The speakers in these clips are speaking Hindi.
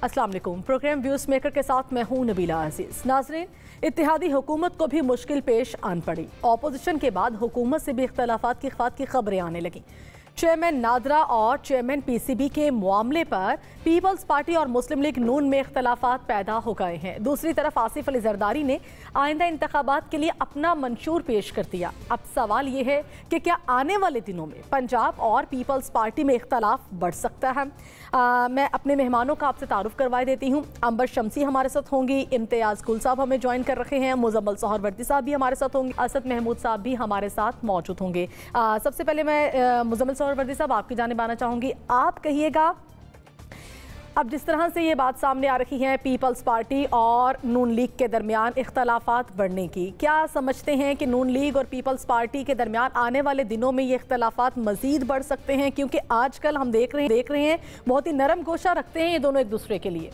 अस्सलाम वालेकुम। प्रोग्राम व्यूज़ मेकर के साथ मैं हूं नबीला अजीज। नाज़रीन, इत्तेहादी हुकूमत को भी मुश्किल पेश आन पड़ी। ऑपोजिशन के बाद हुकूमत से भी इख्तलाफात की खबरें आने लगी। चेयरमैन नादरा और चेयरमैन पीसीबी के मामले पर पीपल्स पार्टी और मुस्लिम लीग नून में इख्तलाफात पैदा हो गए हैं। दूसरी तरफ आसिफ अली जरदारी ने आइंदा इंतखाबात के लिए अपना मंशूर पेश कर दिया। अब सवाल ये है कि क्या आने वाले दिनों में पंजाब और पीपल्स पार्टी में इख्तलाफ बढ़ सकता है। मैं अपने मेहमानों का आपसे तारुफ करवा देती हूँ। अंबर शमसी हमारे साथ होंगी, इम्तियाज़ गुल साहब हमें ज्वाइन कर रखे हैं, मुजम्मल सोहरवर्दी साहब भी हमारे साथ होंगे, असद महमूद साहब भी हमारे साथ मौजूद होंगे। सबसे पहले मैं मुजम्मल सोहरवर्दी साहब आपकी जानिब आना चाहूँगी। आप कहिएगा, अब जिस तरह से ये बात सामने आ रही है पीपल्स पार्टी और नून लीग के दरमियान इख्तलाफात बढ़ने की, क्या समझते हैं कि नून लीग और पीपल्स पार्टी के दरमियान आने वाले दिनों में ये इख्तलाफात मज़ीद बढ़ सकते हैं? क्योंकि आजकल हम देख रहे हैं बहुत ही नरम गोशा रखते हैं ये दोनों एक दूसरे के लिए।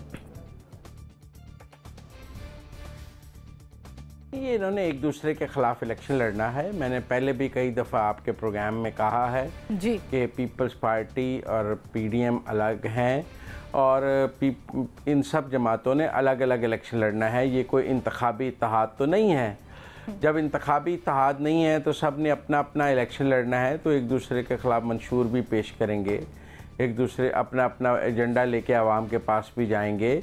ये इन्होंने एक दूसरे के खिलाफ इलेक्शन लड़ना है। मैंने पहले भी कई दफ़ा आपके प्रोग्राम में कहा है जी कि पीपल्स पार्टी और पीडीएम अलग हैं और इन सब जमातों ने अलग अलग इलेक्शन लड़ना है। ये कोई इंतखाबी इत्तेहाद तो नहीं है। जब इंतखाबी इत्तेहाद नहीं है तो सब ने अपना अपना इलेक्शन लड़ना है, तो एक दूसरे के ख़िलाफ़ मंशूर भी पेश करेंगे, एक दूसरे अपना अपना एजेंडा लेके आवाम के पास भी जाएंगे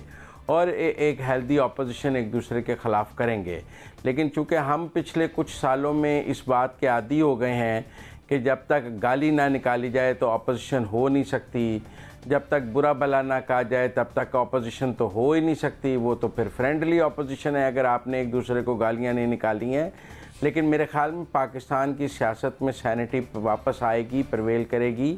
और एक हेल्दी ऑपोजिशन एक दूसरे के ख़िलाफ़ करेंगे। लेकिन चूँकि हम पिछले कुछ सालों में इस बात के आदी हो गए हैं कि जब तक गाली ना निकाली जाए तो ऑपोजिशन हो नहीं सकती, जब तक बुरा भला ना कहा जाए तब तक ऑपोजिशन तो हो ही नहीं सकती। वो तो फिर फ्रेंडली ऑपोजिशन है अगर आपने एक दूसरे को गालियाँ नहीं निकाली हैं। लेकिन मेरे ख़्याल में पाकिस्तान की सियासत में सैनिटी वापस आएगी, प्रवेल करेगी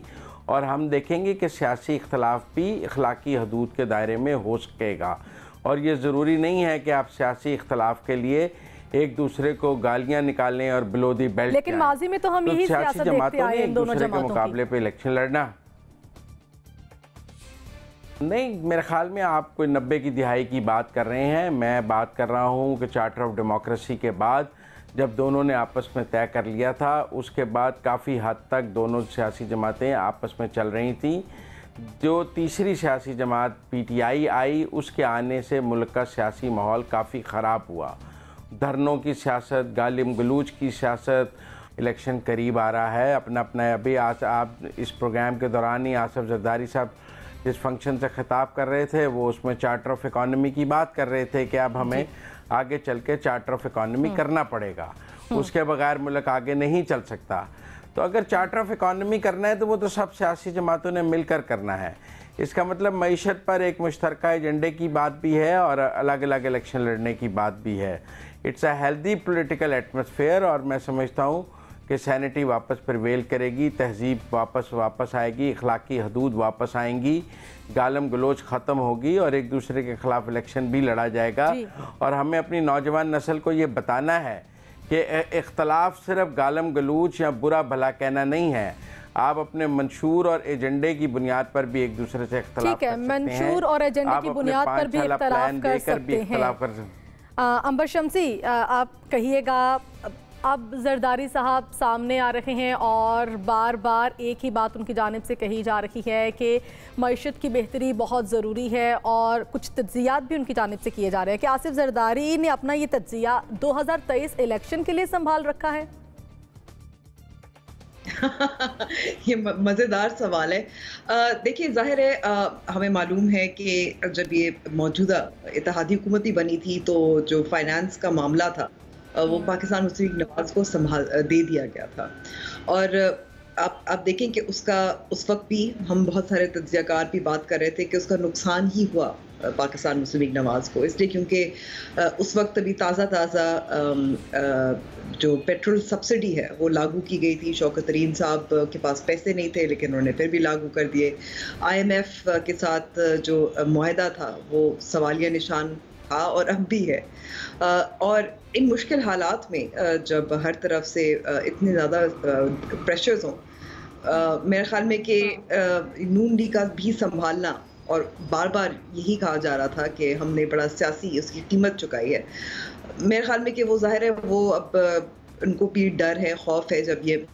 और हम देखेंगे कि सियासी इख्तलाफ भी अखलाकी हदूद के दायरे में हो सकेगा। और ये ज़रूरी नहीं है कि आप सियासी इख्तलाफ के लिए एक दूसरे को गालियां निकालें और बिलो दी बेल्ट। लेकिन माजी में तो हम यही सियासत देखते आए हैं इन दोनों जमातों के मुकाबले पे इलेक्शन लड़ना नहीं। मेरे ख्याल में आप कोई 90 की दिहाई की बात कर रहे हैं। मैं बात कर रहा हूँ कि चार्टर ऑफ डेमोक्रेसी के बाद जब दोनों ने आपस में तय कर लिया था, उसके बाद काफ़ी हद तक दोनों सियासी जमातें आपस में चल रही थीं। जो तीसरी सियासी जमात पीटीआई आई, उसके आने से मुल्क का सियासी माहौल काफ़ी ख़राब हुआ। धरनों की सियासत, गालिम गलूच की सियासत, इलेक्शन करीब आ रहा है। अपना अपना अभी आज आप इस प्रोग्राम के दौरान ही आसिफ जरदारी साहब जिस फंक्शन से ख़िताब कर रहे थे वो उसमें चार्टर ऑफ इकॉनमी की बात कर रहे थे कि अब हमें आगे चल के चार्टर ऑफ इकॉनमी करना पड़ेगा, उसके बगैर मुल्क आगे नहीं चल सकता। तो अगर चार्टर ऑफ इकॉनमी करना है तो वो तो सब सियासी जमातों ने मिलकर करना है। इसका मतलब मईशत पर एक मुश्तरका एजेंडे की बात भी है और अलग अलग इलेक्शन लड़ने की बात भी है। It's a healthy political atmosphere और मैं समझता हूँ कि सैनिटी वापस प्रिवेल करेगी, तहजीब वापस आएगी, अखलाकी हदूद वापस आएंगी, गालम गलोच ख़त्म होगी और एक दूसरे के ख़िलाफ़ इलेक्शन भी लड़ा जाएगा। और हमें अपनी नौजवान नस्ल को ये बताना है कि इख्तलाफ सिर्फ गालम गलूच या बुरा भला कहना नहीं है। आप अपने मंशूर और एजेंडे की बुनियाद पर भी एक दूसरे से इख्तलाफ कर सकते हैं। मंशूर और एजेंडे की बुनियाद पर भी इख्तलाफ कर सकते हैं। अंबर शमसी, आप कहिएगा, अब जरदारी साहब सामने आ रहे हैं और बार बार एक ही बात उनकी जानिब से कही जा रही है कि मईशत की बेहतरी बहुत ज़रूरी है और कुछ तज्ज़ियात भी उनकी जानिब से किए जा रहे हैं कि आसिफ जरदारी ने अपना ये तज्ज़िया 2023 इलेक्शन के लिए संभाल रखा है। ये मज़ेदार सवाल है। देखिए, ज़ाहिर है हमें मालूम है कि जब ये मौजूदा इत्तेहादी हुकूमत बनी थी तो जो फाइनेंस का मामला था वो पाकिस्तान मुस्लिम लीग नवाज को दे दिया गया था। और आप देखें कि उसका उस वक्त भी हम बहुत सारे तज्ज़ियाकार भी बात कर रहे थे कि उसका नुकसान ही हुआ पाकिस्तान मुस्लिम लीग नवाज को, इसलिए क्योंकि उस वक्त अभी ताज़ा जो पेट्रोल सब्सिडी है वो लागू की गई थी। शौकत तरीन साहब के पास पैसे नहीं थे लेकिन उन्होंने फिर भी लागू कर दिए। IMF के साथ जो मुआहदा था वो सवालिया निशान था और अब भी है। और इन मुश्किल हालात में जब हर तरफ से इतने ज़्यादा प्रेशर्स हों, मेरे ख्याल में कि नून लीग का भी संभालना, और बार बार यही कहा जा रहा था कि हमने बड़ा सियासी उसकी कीमत चुकाई है। मेरे ख्याल में कि वो ज़ाहिर है वो अब उनको भी डर है, खौफ है, जब ये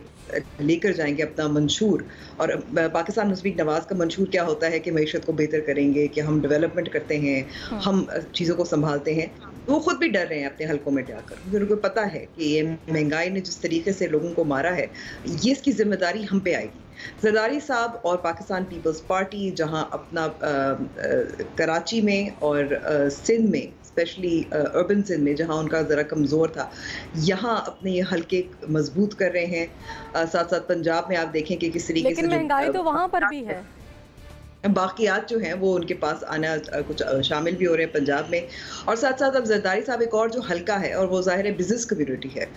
लेकर जाएंगे अपना मंशूर, और पाकिस्तान मुस्लिम नवाज का मंशूर क्या होता है कि मईशत को बेहतर करेंगे, कि हम डेवलपमेंट करते हैं, हम चीज़ों को संभालते हैं, वो खुद भी डर रहे हैं अपने हलकों में जाकर, क्योंकि उनको पता है कि ये महंगाई ने जिस तरीके से लोगों को मारा है, ये इसकी जिम्मेदारी हम पे आएगी। जरदारी साहब और पाकिस्तान पीपल्स पार्टी जहां अपना कराची में और सिंध में, स्पेशली अर्बन सिंध में जहां उनका ज़रा कमज़ोर था, यहाँ अपने ये हल्के मजबूत कर रहे हैं। साथ साथ पंजाब में आप देखें कि किस तरीके से, लेकिन महंगाई तो वहाँ पर भी है, बाकियात जो हैं वो उनके पास आना कुछ शामिल भी हो रहे हैं पंजाब में। और साथ साथ अब जरदारी साहब एक और जो हल्का है, और वो जाहिर है बिजनेस कम्युनिटी है,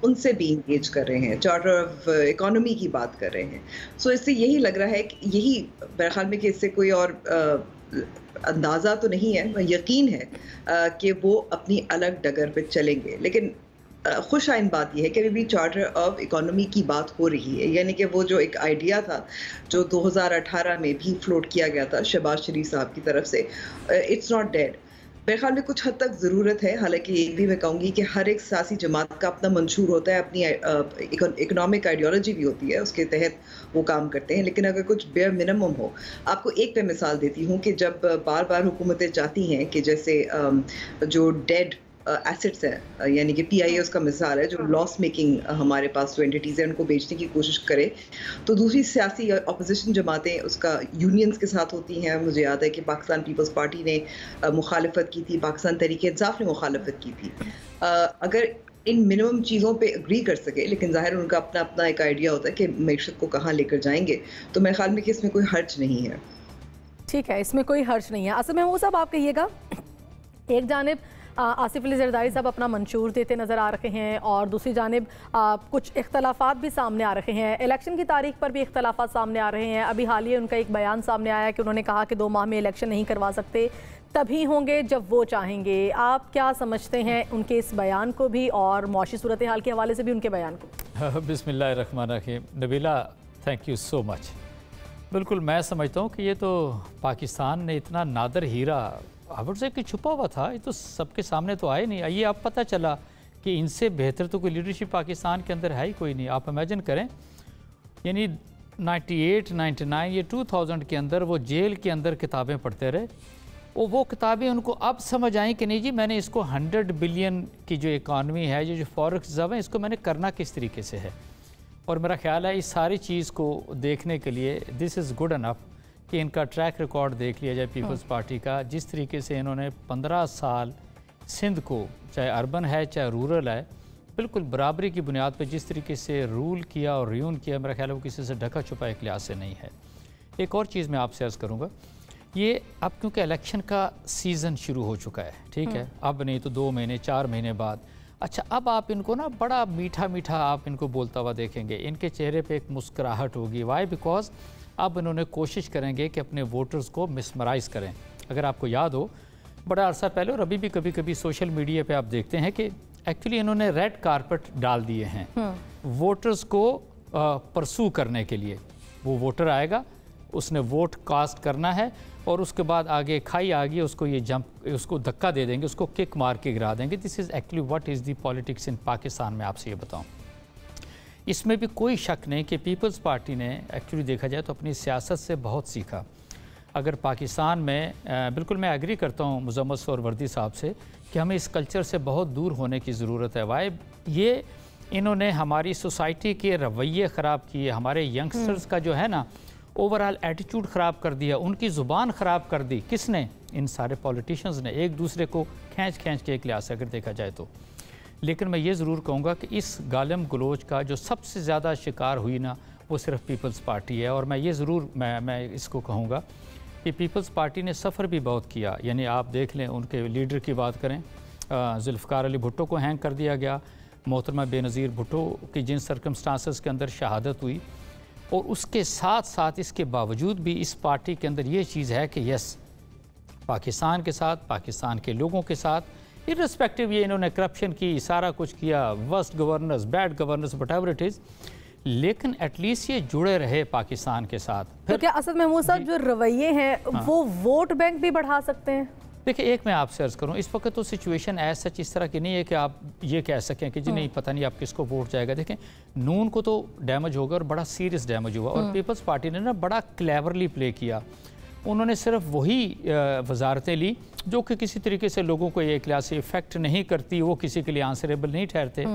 उनसे भी इंगेज कर रहे हैं, चार्टर ऑफ इकोनॉमी की बात कर रहे हैं। सो इससे यही लग रहा है कि यही मेरे ख्याल में कि इससे कोई और अंदाज़ा तो नहीं है, यकीन है कि वो अपनी अलग डगर पे चलेंगे। लेकिन खुश आइन बात यह है कि अभी भी चार्टर ऑफ इकोनॉमी की बात हो रही है, यानी कि वो जो एक आइडिया था जो 2018 में भी फ्लोट किया गया था शहबाज शरीफ साहब की तरफ से, इट्स नॉट डेड। मेरे ख्याल में कुछ हद तक ज़रूरत है, हालांकि ये भी मैं कहूँगी कि हर एक सियासी जमात का अपना मंशूर होता है, अपनी इकोनॉमिक आइडियोलॉजी भी होती है, उसके तहत वो काम करते हैं। लेकिन अगर कुछ बेयर मिनिमम हो, आपको एक पे मिसाल देती हूँ कि जब बार बार हुकूमतें चाहती हैं कि जैसे जो डेड एसेट्स हैं, यानी कि PIA उसका मिसाल है, जो लॉस मेकिंग हमारे पास जो एंटिटीज़ हैं उनको बेचने की कोशिश करे, तो दूसरी सियासी अपोजिशन जमातें उसका यूनियंस के साथ होती हैं। मुझे याद है कि पाकिस्तान पीपल्स पार्टी ने मुखालफत की थी, पाकिस्तान तहरीक इंसाफ ने मुखालफत की थी। अगर इन मिनिमम चीज़ों पे एग्री कर सके, लेकिन ज़ाहिर उनका अपना अपना एक आइडिया होता है कि मैशत को कहाँ लेकर जाएंगे, तो मेरे ख्याल में कि इसमें कोई हर्ज नहीं है। ठीक है, इसमें कोई हर्ज नहीं है। असद महमूद साहब, आप कहिएगा, एक जानिब आसिफ अली जरदारी साहब अपना मंशूर देते नज़र आ रहे हैं और दूसरी जानिब कुछ इख्तलाफात भी सामने आ रहे हैं, इलेक्शन की तारीख पर भी इख्तलाफात सामने आ रहे हैं। अभी हालिया उनका एक बयान सामने आया कि उन्होंने कहा कि 2 माह में इलेक्शन नहीं करवा सकते, तभी होंगे जब वो चाहेंगे। आप क्या समझते हैं उनके इस बयान को भी और मौशी सूरत हाल के हवाले से भी उनके बयान को? बिस्मिल्लाहिर्रहमानिर्रहीम। Nabila, thank you so much. बिल्कुल, मैं समझता हूँ कि ये तो पाकिस्तान ने इतना नादर हीरा आवड़ से कि छुपा हुआ था, ये तो सबके सामने तो आए नहीं। ये अब पता चला कि इनसे बेहतर तो कोई लीडरशिप पाकिस्तान के अंदर है ही कोई नहीं। आप इमेजिन करें, यानी 98, 99 ये 2000 के अंदर वो जेल के अंदर किताबें पढ़ते रहे, और वो किताबें उनको अब समझ आई कि नहीं जी, मैंने इसको 100 बिलियन की जो इकानमी है, जो फॉरेक्स रिजर्व है, इसको मैंने करना किस तरीके से है। और मेरा ख्याल है इस सारी चीज़ को देखने के लिए दिस इज़ गुड इनफ कि इनका ट्रैक रिकॉर्ड देख लिया जाए पीपल्स पार्टी का। जिस तरीके से इन्होंने 15 साल सिंध को, चाहे अर्बन है चाहे रूरल है, बिल्कुल बराबरी की बुनियाद पर जिस तरीके से रूल किया और रियून किया, मेरा ख्याल है वो किसी से ढका छुपा एक लिहाज से नहीं है। एक और चीज़ मैं आपसे अर्ज़ करूँगा, ये अब क्योंकि इलेक्शन का सीज़न शुरू हो चुका है, ठीक है, अब नहीं तो 2 महीने 4 महीने बाद, अच्छा अब आप इनको ना बड़ा मीठा मीठा आप इनको बोलता हुआ देखेंगे, इनके चेहरे पे एक मुस्कुराहट होगी। वाई? बिकॉज अब इन्होंने कोशिश करेंगे कि अपने वोटर्स को मिसमराइज़ करें। अगर आपको याद हो, बड़ा अरसा पहले और अभी भी कभी कभी सोशल मीडिया पे आप देखते हैं कि एक्चुअली इन्होंने रेड कारपेट डाल दिए हैं वोटर्स को परसू करने के लिए। वो वोटर आएगा, उसने वोट कास्ट करना है, और उसके बाद आगे खाई आ गई, उसको ये जंप, उसको धक्का दे देंगे, उसको किक मार के गिरा देंगे। This is actually what is the politics in Pakistan में। आपसे ये बताऊं, इसमें भी कोई शक नहीं कि पीपल्स पार्टी ने एक्चुअली देखा जाए तो अपनी सियासत से बहुत सीखा। अगर पाकिस्तान में बिल्कुल मैं एग्री करता हूँ मुजम्मल सोहरावर्दी साहब से कि हमें इस कल्चर से बहुत दूर होने की ज़रूरत है। वाई? ये इन्होंने हमारी सोसाइटी के रवैये ख़राब किए, हमारे यंगस्टर्स का जो है ना ओवरऑल एटीट्यूड ख़राब कर दिया, उनकी ज़ुबान ख़राब कर दी। किसने? इन सारे पॉलिटिशियंस ने, एक दूसरे को खींच खींच के एक लिहाज से अगर देखा जाए तो। लेकिन मैं ये ज़रूर कहूँगा कि इस गालम गलोच का जो सबसे ज़्यादा शिकार हुई ना, वो सिर्फ पीपल्स पार्टी है। और मैं ये ज़रूर मैं इसको कहूँगा कि पीपल्स पार्टी ने सफ़र भी बहुत किया। यानी आप देख लें, उनके लीडर की बात करें, जुल्फ़िकार अली भुट्टो को हैंग कर दिया गया, मोहतरमा बेनज़ीर भुट्टो की जिन सर्कमस्टांसेस के अंदर शहादत हुई, और उसके साथ साथ इसके बावजूद भी इस पार्टी के अंदर ये चीज़ है कि यस, पाकिस्तान के साथ, पाकिस्तान के लोगों के साथ, इर्रेस्पेक्टिव ये इन्होंने करप्शन की, सारा कुछ किया, worst governance, bad governance, whatever it is, लेकिन एटलीस्ट ये जुड़े रहे पाकिस्तान के साथ। तो क्या असद महमूद साहब जो रवैये हैं वो वोट बैंक भी बढ़ा सकते हैं? देखिए, एक मैं आपसे अर्ज़ करूं, इस वक्त तो सिचुएशन ऐसा सच इस तरह की नहीं है कि आप ये कह सकें कि जी नहीं पता नहीं आप किसको वोट जाएगा। देखें, नून को तो डैमेज होगा और बड़ा सीरियस डैमेज हुआ, और पीपल्स पार्टी ने ना बड़ा क्लेवरली प्ले किया। उन्होंने सिर्फ वही वजारतें ली जो कि किसी तरीके से लोगों को एक लिहाज से इफेक्ट नहीं करती, वो किसी के लिए आंसरेबल नहीं ठहरते,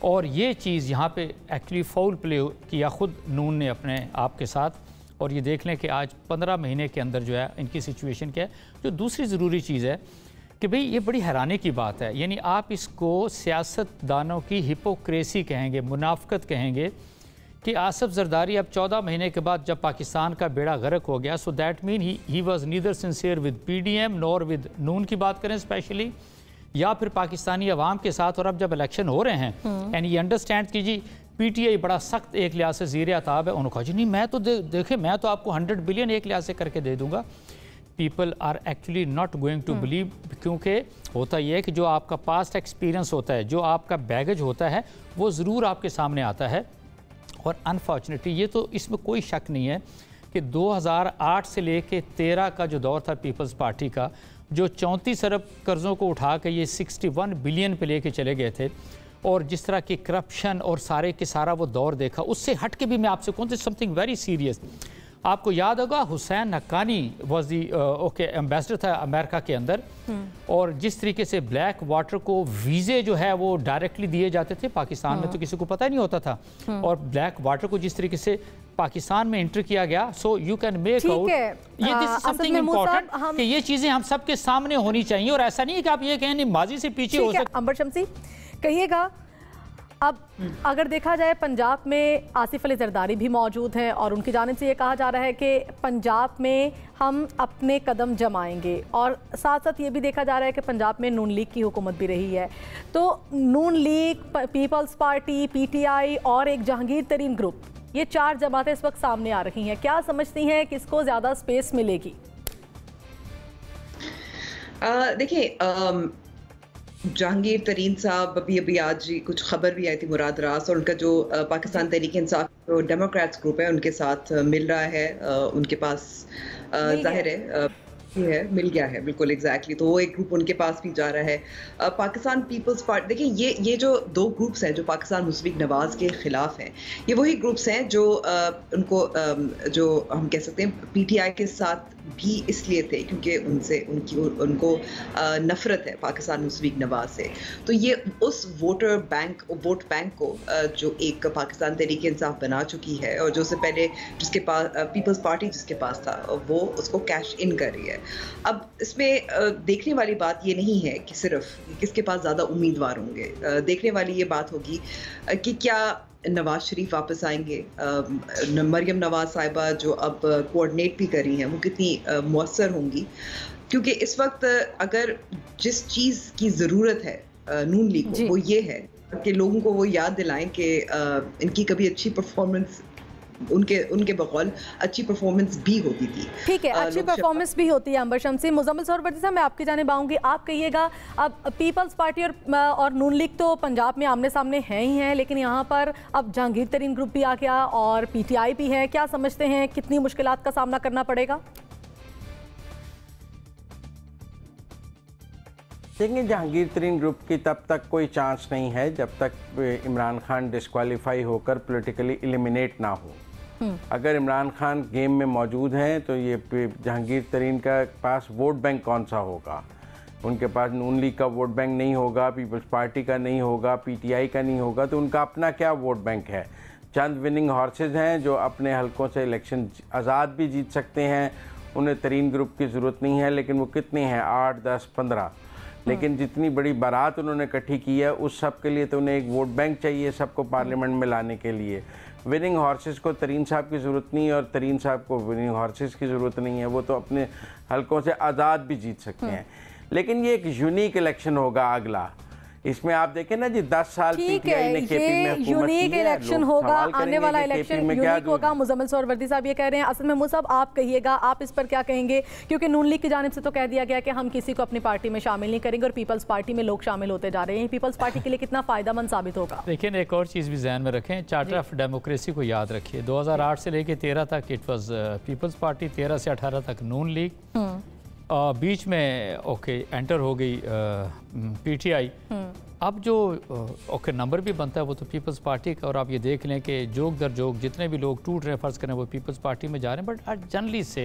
और ये चीज़ यहाँ पे एक्चुअली फाउल प्ले किया खुद नून ने अपने आप के साथ। और ये देख लें कि आज 15 महीने के अंदर जो है इनकी सिचुएशन क्या है। जो दूसरी ज़रूरी चीज़ है कि भाई ये बड़ी हैरानी की बात है, यानी आप इसको सियासतदानों की हिपोक्रेसी कहेंगे, मुनाफकत कहेंगे कि आसिफ जरदारी अब 14 महीने के बाद जब पाकिस्तान का बेड़ा गर्क हो गया, so that mean he was neither sincere with PDM nor with Noon की बात करें स्पेशली, या फिर पाकिस्तानी अवाम के साथ। और अब जब इलेक्शन हो रहे हैं एंड ये अंडरस्टैंड कीजिए PTI बड़ा सख्त एक लिहाज से ज़ीर अताब है, उन्होंने कहा जी नहीं मैं तो देखें मैं तो आपको 100 बिलियन एक लिहाज से करके दे दूंगा। People are actually not going to believe, क्योंकि होता यह है कि जो आपका पास्ट एक्सपीरियंस होता है, जो आपका बैगेज होता है, वो ज़रूर आपके सामने आता है। और अनफॉर्चुनेटली ये तो इसमें कोई शक नहीं है कि 2008 से लेके 13 का जो दौर था पीपल्स पार्टी का, जो 34 अरब कर्ज़ों को उठा के ये 61 बिलियन पे लेके चले गए थे, और जिस तरह की करप्शन और सारे के सारा वो दौर देखा, उससे हट के भी मैं आपसे कहूँ समथिंग वेरी सीरियस। आपको याद होगा Hussain Haqqani was the ambassador था अमेरिका के अंदर, और जिस तरीके से ब्लैक वाटर को वीज़े जो है वो डायरेक्टली दिए जाते थे, पाकिस्तान में तो किसी को पता ही नहीं होता था, और ब्लैक वाटर को जिस तरीके से पाकिस्तान में एंटर किया गया, so you can make out ये दिस इज समथिंग इम्पोर्टेंट कि ये चीज़ें हम सबके सामने होनी चाहिए, और ऐसा नहीं है कि आप ये कहें नहीं माजी से पीछे हो सकते। अंबर शम्सी कहिएगा, अब अगर देखा जाए पंजाब में आसिफ अली जरदारी भी मौजूद हैं, और उनकी जानिब से ये कहा जा रहा है कि पंजाब में हम अपने कदम जमाएंगे, और साथ साथ ये भी देखा जा रहा है कि पंजाब में नून लीग की हुकूमत भी रही है। तो नून लीग, पीपल्स पार्टी, PTI और एक जहांगीर तरीन ग्रुप, ये 4 जमातें इस वक्त सामने आ रही हैं। क्या समझती हैं किसको ज़्यादा स्पेस मिलेगी? देखिए, जहांगीर तरीन साहब अभी आज कुछ खबर भी आई थी, मुराद रास, और उनका जो पाकिस्तान तहरीक इंसाफ जो डेमोक्रेट्स ग्रुप है उनके साथ मिल रहा है, उनके पास जाहिर है मिल गया है, बिल्कुल एग्जैक्टली। तो वो एक ग्रुप उनके पास भी जा रहा है। पाकिस्तान पीपल्स पार्टी, देखिए ये जो 2 ग्रुप्स हैं जो पाकिस्तान मुस्लिम नवाज के खिलाफ हैं, ये वही ग्रुप्स हैं जो उनको जो हम कह सकते हैं PTI के साथ भी इसलिए थे क्योंकि उनको नफरत है पाकिस्तान मुस्लिम नवाज से। तो ये उस वोट बैंक को जो एक पाकिस्तान तहरीक इंसाफ बना चुकी है, और जो से पहले जिसके पास पीपल्स पार्टी जिसके पास था, वो उसको कैश इन कर रही है। अब इसमें देखने वाली बात ये नहीं है कि सिर्फ किसके पास ज़्यादा उम्मीदवार होंगे, देखने वाली ये बात होगी कि क्या नवाज शरीफ वापस आएंगे, मरियम नवाज साहिबा जो अब कोऑर्डिनेट भी कर रही हैं, वो कितनी मुअस्सर होंगी, क्योंकि इस वक्त अगर जिस चीज़ की ज़रूरत है नून लीग को, वो ये है कि लोगों को वो याद दिलाएं कि इनकी कभी अच्छी परफॉर्मेंस, उनके बकौल अच्छी परफॉर्मेंस भी होती थी। ठीक है, अच्छी परफॉर्मेंस भी होती है। अंबर शम्सी, मुजम्मिल सौरवर्दी साहब, मैं आपकी जानिब आऊँगी। आप कहिएगा, अब पीपल्स पार्टी और नून लीग तो पंजाब में आमने सामने हैं ही हैं, लेकिन यहाँ पर अब जहांगीर तरीन ग्रुप भी आ गया और PTI भी है। क्या समझते हैं कितनी मुश्किलात का सामना करना पड़ेगा? देखिए, जहांगीर तरीन ग्रुप की तब तक कोई चांस नहीं है जब तक इमरान खान डिस्क्वालीफाई होकर पॉलिटिकली एलिमिनेट ना हो। अगर इमरान खान गेम में मौजूद हैं तो ये जहांगीर तरीन का पास वोट बैंक कौन सा होगा? उनके पास नून लीग का वोट बैंक नहीं होगा, पीपल्स पार्टी का नहीं होगा, PTI का नहीं होगा, तो उनका अपना क्या वोट बैंक है? चंद विनिंग हॉर्सेज हैं जो अपने हलकों से इलेक्शन आज़ाद भी जीत सकते हैं, उन्हें तरीन ग्रुप की ज़रूरत नहीं है। लेकिन वो कितने हैं? 8, 10, 15। लेकिन जितनी बड़ी बारात उन्होंने इकट्ठी की है, उस सब के लिए तो उन्हें एक वोट बैंक चाहिए सबको पार्लियामेंट में लाने के लिए। विनिंग हॉर्सेस को तरीन साहब की ज़रूरत नहीं है, और तरीन साहब को विनिंग हॉर्सेस की ज़रूरत नहीं है, वो तो अपने हलकों से आज़ाद भी जीत सकते हैं। लेकिन ये एक यूनिक इलेक्शन होगा अगला। इसमें आप देखें ना जी, 10 साल PTI ने KP में हुकूमत की है, यूनिक इलेक्शन होगा, आने वाला इलेक्शन यूनिक होगा। मुजम्मिल सौरवर्दी साहब ये कह रहे हैं। असल में मुसाब, आप कहिएगा, आप इस पर क्या कहेंगे? क्योंकि नून लीग की जानिब से तो कह दिया गया कि हम किसी को अपनी पार्टी में शामिल नहीं करेंगे, और पीपल्स पार्टी में लोग शामिल होते जा रहे हैं। पीपल्स पार्टी के लिए कितना फ़ायदेमंद साबित होगा? लेकिन एक और चीज़ भी ध्यान में रखें, चार्टर ऑफ डेमोक्रेसी को याद रखिए। 2008 से लेकर 13 तक इट वॉज पीपल्स पार्टी, 13 से 18 तक नून लीग, बीच में ओके एंटर हो गई पीटीआई। अब जो ओके नंबर भी बनता है वो तो पीपल्स पार्टी का, और आप ये देख लें कि जोक दर जोक जितने भी लोग टूट रहे फ़र्ज़ करें वो पीपल्स पार्टी में जा रहे हैं। बट जनरली से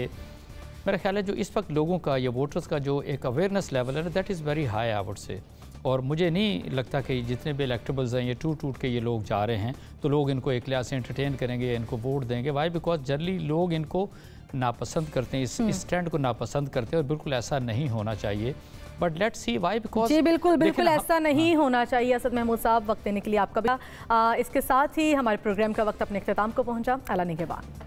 मेरा ख्याल है जो इस वक्त लोगों का या वोटर्स का जो एक अवेयरनेस लेवल है ना, that is very high I would say. और मुझे नहीं लगता कि जितने भी इलेक्टेबल्स हैं ये टूट के ये लोग जा रहे हैं तो लोग इनको एक लिहाज से एंटरटेन करेंगे, इनको वोट देंगे। वाई? बिकॉज जनरली लोग इनको नापसंद करते हैं, इस ट्रेंड को नापसंद करते हैं, और बिल्कुल ऐसा नहीं होना चाहिए। But let's see why, because जी बिल्कुल ऐसा नहीं होना चाहिए। असद महमूद साहब, वक्त देने के लिए आपका भी। इसके साथ ही हमारे प्रोग्राम का वक्त अपने इख्तिताम को पहुंचा। अला निगहबान।